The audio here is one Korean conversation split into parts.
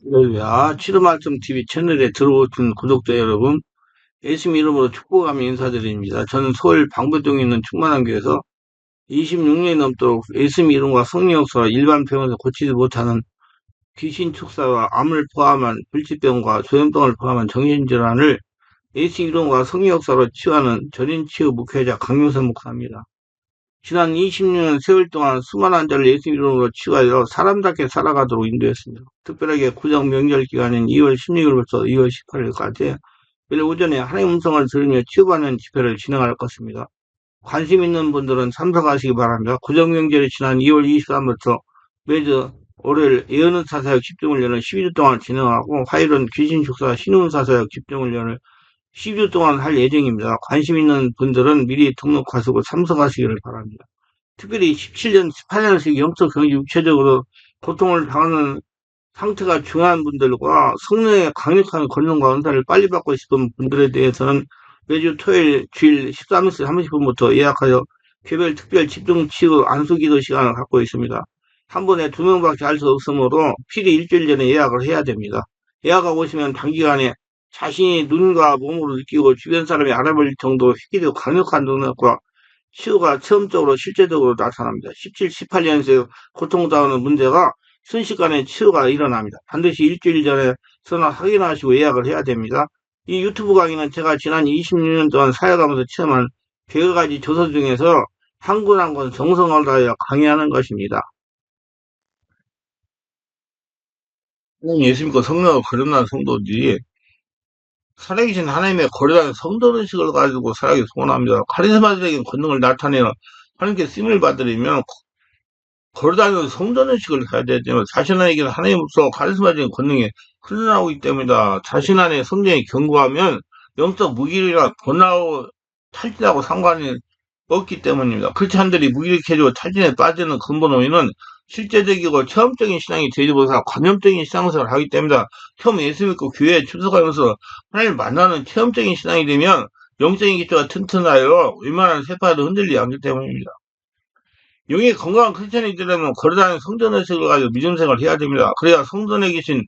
할렐루야. 치료말씀TV 채널에 들어오신 구독자 여러분, 예수님 이름으로 축복하며 인사드립니다. 저는 서울 방배동에 있는 충만한교에서 26년이 넘도록 예수님 이름과 성령 역사로 일반 병원에서 고치지 못하는 귀신 축사와 암을 포함한 불치병과 조현병을 포함한 정신질환을 예수님 이름과 성령 역사로 치유하는 전인치유 목회자 강용선 목사입니다. 지난 26년 세월 동안 수많은 환자를 예수 이름으로 치유하여 사람답게 살아가도록 인도했습니다. 특별하게 구정 명절 기간인 2월 16일부터 2월 18일까지 매일 오전에 하나님 음성을 들으며 치유받는 집회를 진행할 것입니다. 관심 있는 분들은 참석하시기 바랍니다. 구정 명절이 지난 2월 23일부터 매주 월요일 예언은 사사역 집중훈련을 12주 동안 진행하고 화요일은 귀신 축사 신운 사사역 집중훈련을 10주 동안 할 예정입니다. 관심 있는 분들은 미리 등록하시고 참석하시기를 바랍니다. 특별히 17년, 18년씩 영적, 경제, 육체적으로 고통을 당하는 상태가 중요한 분들과 성령의 강력한 권능과 은사를 빨리 받고 싶은 분들에 대해서는 매주 토요일, 주일 13시 30분부터 예약하여 개별 특별 집중 치유 안수기도 시간을 갖고 있습니다. 한 번에 2명밖에 할 수 없으므로 필히 일주일 전에 예약을 해야 됩니다. 예약하고 오시면 단기간에 자신이 눈과 몸으로 느끼고 주변 사람이 알아볼 정도로 휘기도 강력한 능력과 치유가 체험적으로 실제적으로 나타납니다. 17, 18년생 고통당하는 문제가 순식간에 치유가 일어납니다. 반드시 일주일 전에 전화 확인하시고 예약을 해야 됩니다. 이 유튜브 강의는 제가 지난 26년 동안 사역하면서 체험한 100여 가지 조서 중에서 한 권 한 권 정성을 다하여 강의하는 것입니다. 하나님 예수 믿고 성령을 거듭난 성도들이 살아계신 하나님의 거룩한 성도의식을 가지고 살아가기 소원합니다. 카리스마적인 권능을 나타내어 하나님께 쓰임을 받으려면 거룩한 성도의식을 해야 되지만 자신 안에게는 하나님으로서 카리스마적인 권능이 흘러나오기 때문이다. 자신 안에 성령이 견고하면 영적 무기력이나 번아웃, 탈진하고 상관이 없기 때문입니다. 크리스찬들이 무기력해지고 탈진에 빠지는 근본 원인은 실제적이고 체험적인 신앙이 되지 못해서 관념적인 신앙생활을 하기 때문이다. 처음 예수 믿고 교회에 출석하면서 하나님을 만나는 체험적인 신앙이 되면 영적인 기초가 튼튼하여 웬만한 세파도 흔들리지 않기 때문입니다. 영이 건강한 크리스찬이 되려면 거룩한 성전의식을 가지고 믿음생활을 해야 됩니다. 그래야 성전에 계신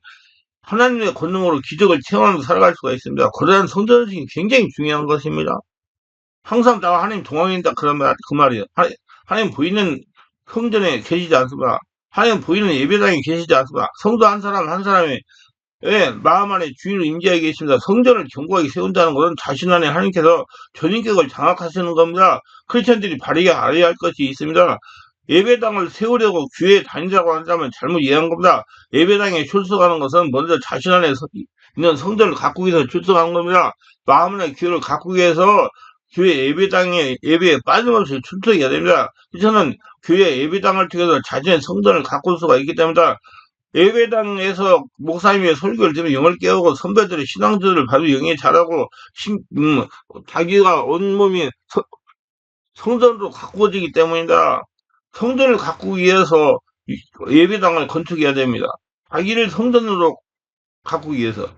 하나님의 권능으로 기적을 체험하면서 살아갈 수가 있습니다. 거룩한 성전의식이 굉장히 중요한 것입니다. 항상 나와 하나님 동행한다 그런 말, 그 말이에요. 하나님 보이는 성전에 계시지 않습니다. 하나님 보이는 예배당에 계시지 않습니다. 성도 한 사람 한 사람이 마음 안에 주인으로 임재하게 계십니다. 성전을 견고하게 세운다는 것은 자신 안에 하나님께서 전인격을 장악하시는 겁니다. 크리스천들이 바르게 알아야 할 것이 있습니다. 예배당을 세우려고 교회에 다니자고 한다면 잘못 이해한 겁니다. 예배당에 출석하는 것은 먼저 자신 안에 있는 성전을 가꾸기 위해서 출석하는 겁니다. 마음 안에 교회를 가꾸기 위해서 교회 예배당에 예배에 빠짐없이 출석해야 됩니다. 저는 교회 예배당을 통해서 자신의 성전을 가꿀 수가 있기 때문에 예배당에서 목사님의 설교를 들으면 영을 깨우고 선배들의 신앙들을 바로 영이 잘하고 자기가 온몸이 성전으로 가꾸어지기 때문이다. 성전을 가꾸기 위해서 예배당을 건축해야 됩니다. 자기를 성전으로 가꾸기 위해서.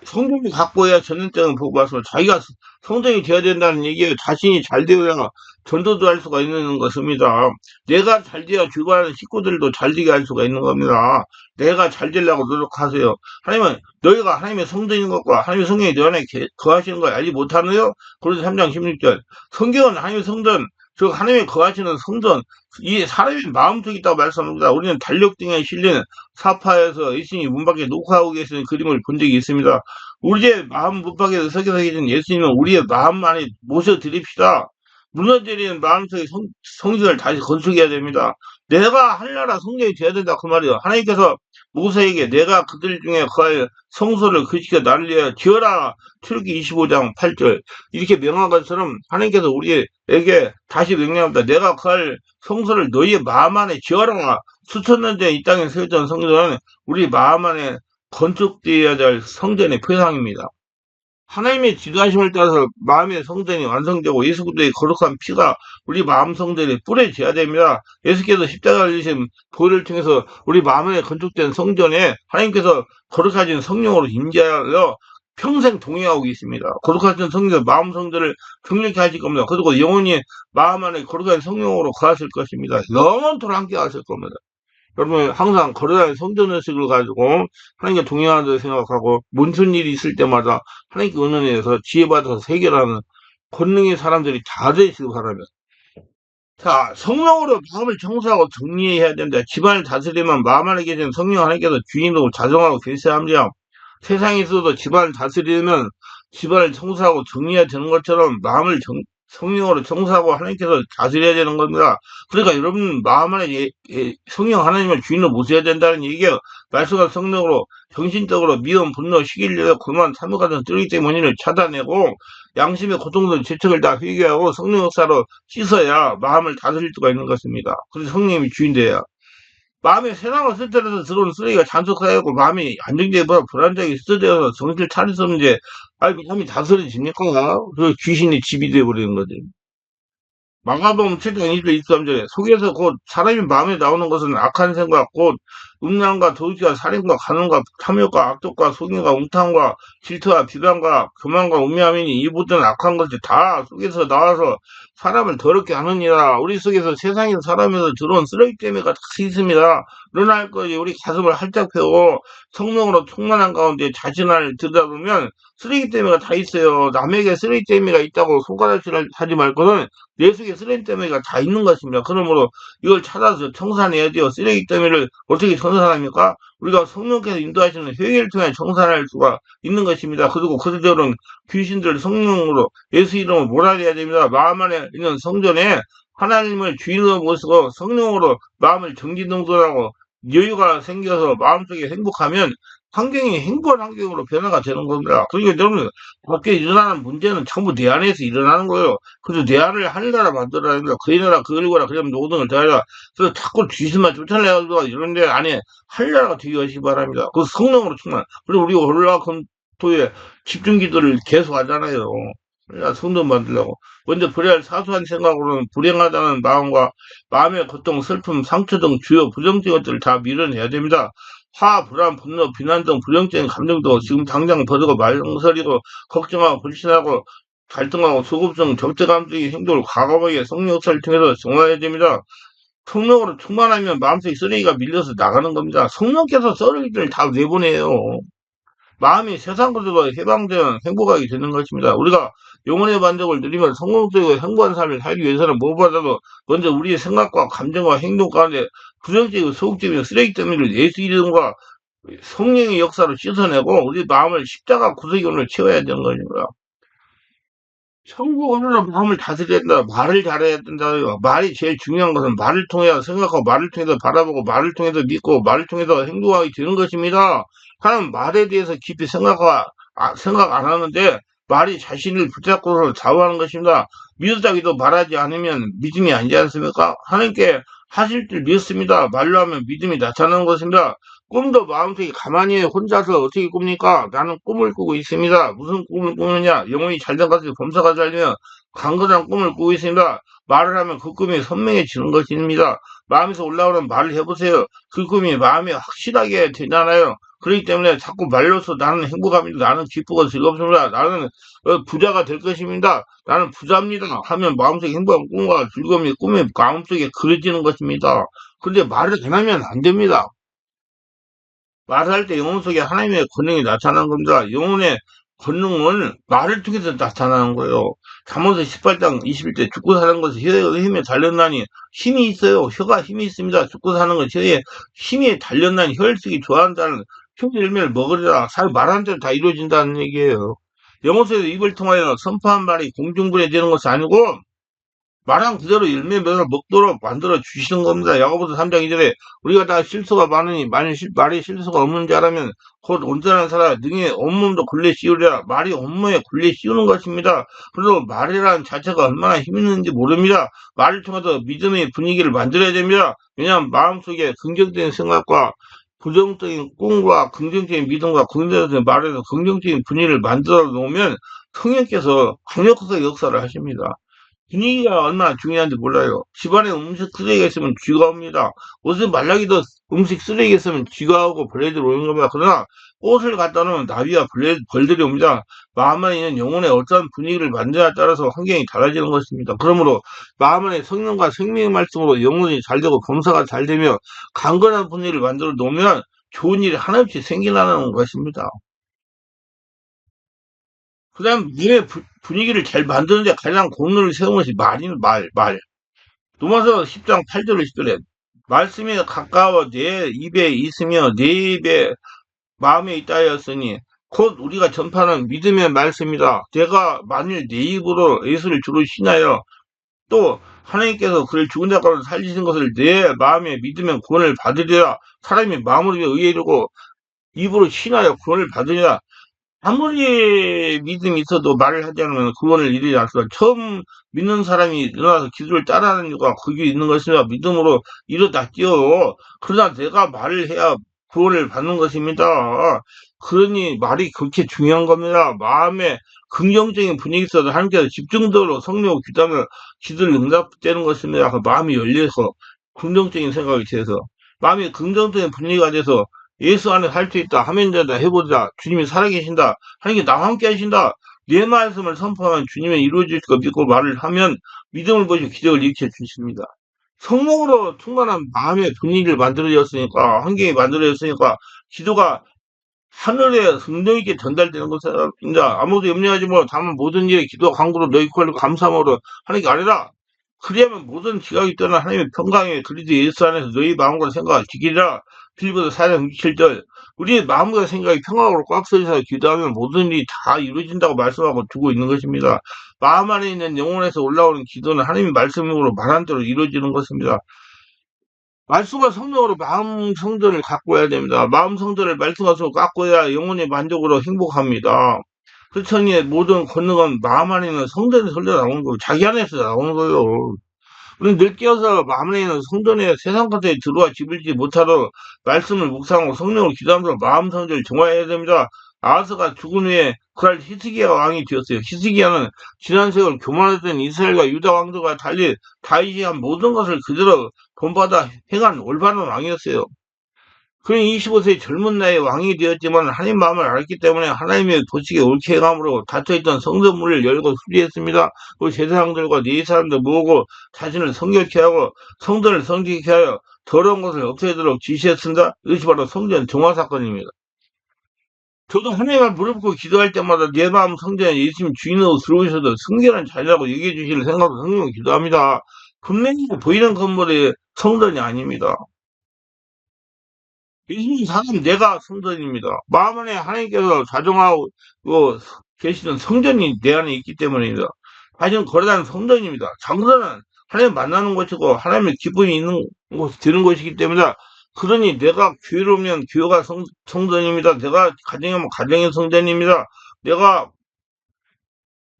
성전이 갖고야 전능장을 보고 와서 자기가 성전이 되어야 된다는 얘기예요. 자신이 잘 되어야 전도도 할 수가 있는 것입니다. 내가 잘 되어야 주변하는 식구들도 잘 되게 할 수가 있는 겁니다. 내가 잘 되려고 노력하세요. 하나님은 너희가 하나님의 성전인 것과 하나님의 성령이 너 안에 거하시는 걸 알지 못하느요? 그래서 3장 16절 성경은 하나님의 성전 즉 하나님이 거하시는 성전 이 사람의 마음속에 있다고 말씀합니다. 우리는 달력 등에 실린 사파에서 예수님이 문 밖에 녹화하고 계시는 그림을 본 적이 있습니다. 우리의 마음 문 밖에 서게 계신 예수님은 우리의 마음 안에 모셔드립시다. 무너지는 마음속의 성전을 다시 건축해야 됩니다. 내가 하늘나라 성전이 되어야 된다 그 말이에요. 하나님께서 모세에게 내가 그들 중에 거할 성소를 그시켜 나를 위하여 지어라 출애굽기 25장 8절 이렇게 명한 것처럼 하나님께서 우리에게 다시 명령합니다. 내가 거할 성소를 너희의 마음 안에 지어라. 수천 년 전에 이 땅에 세웠던 성전은 우리 마음 안에 건축되어야 될 성전의 표상입니다. 하나님의 지도하심을 따라서 마음의 성전이 완성되고 예수 그리스도의 거룩한 피가 우리 마음 성전에 뿌려져야 됩니다. 예수께서 십자가를 지신 보혈을 통해서 우리 마음에 건축된 성전에 하나님께서 거룩하신 성령으로 임재하여 평생 동행하고 있습니다. 거룩하신 성전, 마음 성전을 경력케 하실 겁니다. 그리고 영원히 마음 안에 거룩한 성령으로 거하실 것입니다. 영원토록 함께 하실 겁니다. 여러분 항상 거룩한 성전의식을 가지고 하나님께 동행하는 생각하고 무슨 일이 있을 때마다 하나님께 의논해서 지혜받아서 해결하는 권능의 사람들이 다 되시기 바랍니다. 자, 성령으로 마음을 청소하고 정리해야 된다. 집안을 다스리면 마음 안에 계신 성령 하나님께서 주인으로 자정하고 계시합니다. 세상에 있어도 집안을 다스리면 집안을 청소하고 정리해야 되는 것처럼 마음을 성령으로 청소하고 하나님께서 다스려야 되는 겁니다. 그러니까 여러분 마음 안에 성령 하나님을 주인으로 모셔야 된다는 얘기예요. 말씀과 성령으로 정신적으로 미움, 분노, 시기를 고만 참을 같은 쓰레기 원인을 차단내고 양심의 고통들 죄책을 다 회개하고 성령 역사로 씻어야 마음을 다스릴 수가 있는 것입니다. 그래서 성령님이 주인 돼야. 마음에 세상을 스트레스 들어오는 쓰레기가 잔뜩하고 마음이 안정되고 불안정하게 스트레스되어서 정신을 차릴 수 없는데 마음이 다스려집니까? 그 귀신이 집이 되어버리는 거지. 마가복음 7장 20절 23절에 속에서 곧 사람의 마음에 나오는 것은 악한 생각 곧 음란과 도둑과 살인과 간음과 탐욕과 악독과 속임과 웅탕과 질투와 비방과 교만과 우매함이니 이 모든 악한 것이 다 속에서 나와서 사람을 더럽게 하느니라. 우리 속에서 세상에서 사람에서 들어온 쓰레기 때문에가 다 있습니다. 그러나 할 것이 우리 가슴을 활짝 펴고 성령으로 충만한 가운데 자신을 들여다보면 쓰레기 때문에가 다 있어요. 남에게 쓰레기 때문에가 있다고 손가락질을 하지 말 것은 내 속에 쓰레기 때문에가 다 있는 것입니다. 그러므로 이걸 찾아서 청산해야 돼요. 쓰레기 때문에를 어떻게 청산합니까? 우리가 성령께서 인도하시는 회개를 통해 청산할 수가 있는 것입니다. 그리고 그들은 귀신들 성령으로 예수 이름으로 몰아내야 됩니다. 마음 안에 있는 성전에 하나님을 주인으로 모시고 성령으로 마음을 정진동돈하고 여유가 생겨서 마음속에 행복하면 환경이 행복한 환경으로 변화가 되는 겁니다. 그러니까 여러분 밖에 일어나는 문제는 전부 내 안에서 일어나는 거예요. 그래서 내 안을 하늘나라 만들어야 됩니다. 그의 나라 그 일과라 그러면 모든 걸 다하라. 그래서 자꾸 귀신만 쫓아내가지고 이런 데 안에 하늘나라가 되게 하시기 바랍니다. 그 성령으로 충만. 그리고 우리가 올라컴토에 집중 기도를 계속 하잖아요. 그래야 성도 만들려고. 먼저 불의할 사소한 생각으로는 불행하다는 마음과 마음의 고통, 슬픔, 상처 등 주요 부정적인 것들을 다 밀어내야 됩니다. 화, 불안, 분노, 비난 등 부정적인 감정도 지금 당장 버리고 말썽설이고 걱정하고 불신하고 갈등하고 소급성 적대감적인 행동을 과감하게 성령 역사를 통해서 정화해야 됩니다. 성령으로 충만하면 마음속에 쓰레기가 밀려서 나가는 겁니다. 성령께서 쓰레기들을 다 내보내요. 마음이 세상으로도 해방되면 행복하게 되는 것입니다. 우리가 영혼의 만족을 누리면 성공적이고 행복한 삶을 살기 위해서는 무엇보다도 먼저 우리의 생각과 감정과 행동 가운데 부정적이고 소극적인 쓰레기 때문에 예수 이름과 성령의 역사로 씻어내고 우리 마음을 십자가 구속원으로 채워야 되는 것입니다. 천국으로 마음을 다스려야 된다. 말을 잘해야 된다. 말이 제일 중요한 것은 말을 통해 생각하고 말을 통해서 바라보고 말을 통해서 믿고 말을 통해서 행동하게 되는 것입니다. 사람 말에 대해서 깊이 생각 안 하는데 말이 자신을 붙잡고서 좌우하는 것입니다. 믿었다기도 말하지 않으면 믿음이 아니지 않습니까? 하나님께 하실 줄 믿습니다. 말로 하면 믿음이 나타나는 것입니다. 꿈도 마음속에 가만히 혼자서 어떻게 꿉니까? 나는 꿈을 꾸고 있습니다. 무슨 꿈을 꾸느냐? 영혼이 잘된 것을 범사가 잘되면 강건한 꿈을 꾸고 있습니다. 말을 하면 그 꿈이 선명해지는 것입니다. 마음에서 올라오는 말을 해보세요. 그 꿈이 마음에 확실하게 되잖아요. 그렇기 때문에 자꾸 말로서 나는 행복합니다. 나는 기쁘고 즐겁습니다. 나는 부자가 될 것입니다. 나는 부자입니다. 하면 마음속에 행복한 꿈과 즐거움이 꿈이 마음속에 그려지는 것입니다. 그런데 말을 안 하면 안 됩니다. 말할 때 영혼 속에 하나님의 권능이 나타나는 겁니다. 영혼의 권능은 말을 통해서 나타나는 거예요. 잠언서 18장 21절 죽고 사는 것은 혀의 힘에 달렸나니 힘이 있어요. 혀가 힘이 있습니다. 죽고 사는 것은 혀의 힘에 달렸나니 혀를 쓰기 좋아하는 자는 혀의 열매를 먹으리라. 말하는 대로 다 이루어진다는 얘기예요. 영혼 속에서 입을 통하여 선포한 말이 공중분해되는 것이 아니고 말한 그대로 열매 맺어 먹도록 만들어 주시는 겁니다. 야고보서 3장 2절에 우리가 다 실수가 많으니 만일 말이 실수가 없는 자라면 곧 온전한 사람 능히 온몸도 굴레 씌우리라. 말이 온몸에 굴레 씌우는 것입니다. 그리고 말이라는 자체가 얼마나 힘 있는지 모릅니다. 말을 통해서 믿음의 분위기를 만들어야 됩니다. 왜냐하면 마음속에 긍정적인 생각과 부정적인 꿈과 긍정적인 믿음과 긍정적인 말에서 긍정적인 분위기를 만들어 놓으면 성령께서 강력하게 역사를 하십니다. 분위기가 얼마나 중요한지 몰라요. 집안에 음식 쓰레기가 있으면 쥐가 옵니다. 옷에 말라기도 음식 쓰레기가 있으면 쥐가 오고 벌레들이 오는 겁니다. 그러나 꽃을 갖다 놓으면 나비와 벌들이 옵니다. 마음 안에 있는 영혼의 어떠한 분위기를 만드냐에 따라서 환경이 달라지는 것입니다. 그러므로 마음 안에 성령과 생명의 말씀으로 영혼이 잘 되고 범사가 잘 되며 강건한 분위기를 만들어 놓으면 좋은 일이 하나없이 생겨나는 것입니다. 그다음 뇌의 분위기를 잘 만드는데 가장 공로를 세운 것이 말. 로마서 10장 8절을 10절에 말씀이 가까워 내 입에 있으며 내 입에 마음에 있다 하였으니 곧 우리가 전파하는 믿음의 말씀이다. 내가 만일 내 입으로 예수를 주로 신하여 또 하나님께서 그를 죽은 자 가운데 살리신 것을 내 마음에 믿으면 구원을 받으리라. 사람이 마음으로 의에 이르고 입으로 신하여 구원을 받으리라. 아무리 믿음이 있어도 말을 하지 않으면 구원을 이루지 않습니다. 처음 믿는 사람이 일어나서 기도를 따라하는 이유가 거기 있는 것이며 믿음으로 이루어졌지요. 그러나 내가 말을 해야 구원을 받는 것입니다. 그러니 말이 그렇게 중요한 겁니다. 마음에 긍정적인 분위기 있어도 하나님께서 집중적으로 성령을 기도하면 기도를 응답되는 것입니다. 그 마음이 열려서 긍정적인 생각이 돼서 마음이 긍정적인 분위기가 돼서 예수 안에 살 수 있다. 하면 된다. 해보자. 주님이 살아계신다. 하나님께 나와 함께 하신다. 내 말씀을 선포하면 주님의 이루어질 거 믿고 말을 하면 믿음을 보시고 기적을 일으켜 주십니다. 성령으로 충만한 마음의 분위기를 만들어졌으니까, 환경이 만들어졌으니까, 기도가 하늘에 성령 있게 전달되는 것입니다. 아무도 염려하지 말고 다만 모든 일에 기도와 간구로 너희 권리 감사함으로 하나님께 아뢰라. 그리하면 모든 지각이 떠나 하나님의 평강에 그리스도 예수 안에서 너희 마음과 생각을 지키리라. 빌보드 4장 67절. 우리의 마음과 생각이 평강으로 꽉 서서 기도하면 모든 일이 다 이루어진다고 말씀하고 두고 있는 것입니다. 마음 안에 있는 영혼에서 올라오는 기도는 하나님의 말씀으로 말한 대로 이루어지는 것입니다. 말씀과 성령으로 마음 성전을 가꿔야 됩니다. 마음 성전을 말씀과 성령으로 가꿔야 영혼의 만족으로 행복합니다. 크리스천의 모든 권능은 마음 안에 있는 성전에서 흘러 나오는 거고 자기 안에서 나오는 거예요. 우리는 늘 깨어서 마음 안에 있는 성전에 세상 것에 들어와 집을지 못하도록 말씀을 묵상하고 성령을 기도하면서 마음 성전을 정화해야 됩니다. 아하스가 죽은 후에 그날 히스기야가 왕이 되었어요. 히스기야는 지난 세월 교만했던 이스라엘과 유다 왕들과 달리 다윗이 한 모든 것을 그대로 본받아 행한 올바른 왕이었어요. 그는 25세 젊은 나이에 왕이 되었지만 하나님 마음을 알았기 때문에 하나님의 도식에 옳게 행함으로 닫혀있던 성전문을 열고 수리했습니다. 그 제사장들과 네 사람들 모으고 자신을 성결케 하고 성전을 성직케 하여 더러운 것을 없애도록 지시했습니다. 이것이 바로 성전 정화 사건입니다. 저도 하나님을 무릎 꿇고 기도할 때마다 내 마음 성전에 예수님 주인으로 들어오셔도 성결한 자리라고 얘기해 주시는 생각으로 성령을 기도합니다. 분명히 보이는 건물이 성전이 아닙니다. 예수님 사는 내가 성전입니다. 마음 안에 하나님께서 자정하고 계시는 성전이 내 안에 있기 때문입니다. 다시는 거래다는 성전입니다. 장소는 하나님 만나는 곳이고 하나님의 기쁨이 있는 곳, 되는 곳이기 때문에 그러니 내가 교회로 오면 교회가 성전입니다. 내가 가정에 오면 가정의 성전입니다. 내가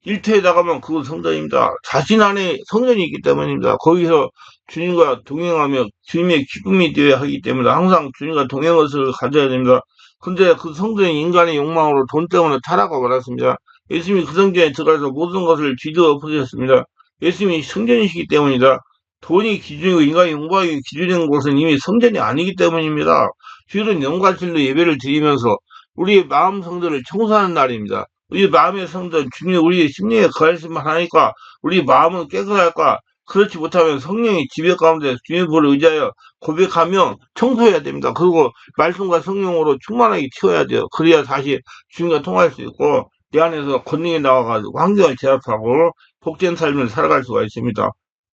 일터에 나가면 그건 성전입니다. 자신 안에 성전이 있기 때문입니다. 거기서 주님과 동행하며 주님의 기쁨이 되어야 하기 때문에 항상 주님과 동행을 가져야 됩니다. 근데 그 성전이 인간의 욕망으로 돈 때문에 타락하고 말았습니다. 예수님이 그 성전에 들어가서 모든 것을 뒤져 엎으셨습니다. 예수님이 성전이시기 때문이다. 돈이 기준이고 인간의 욕망이 기준인 곳은 이미 성전이 아니기 때문입니다. 주일은 영과실로 예배를 드리면서 우리의 마음 성전을 청소하는 날입니다. 우리 마음의 성전, 주님 우리 심령에 거하시면 하니까 우리 마음은 깨끗할까? 그렇지 못하면 성령이 지배 가운데 주님의 볼을 의지하여 고백하며 청소해야 됩니다. 그리고 말씀과 성령으로 충만하게 채워야 돼요. 그래야 다시 주님과 통할 수 있고 내 안에서 권능이 나와가지고 환경을 제압하고 복된 삶을 살아갈 수가 있습니다.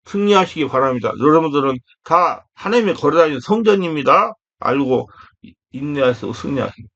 승리하시기 바랍니다. 여러분들은 다 하나님의 걸어다니는 성전입니다. 알고 인내하시고 승리하시기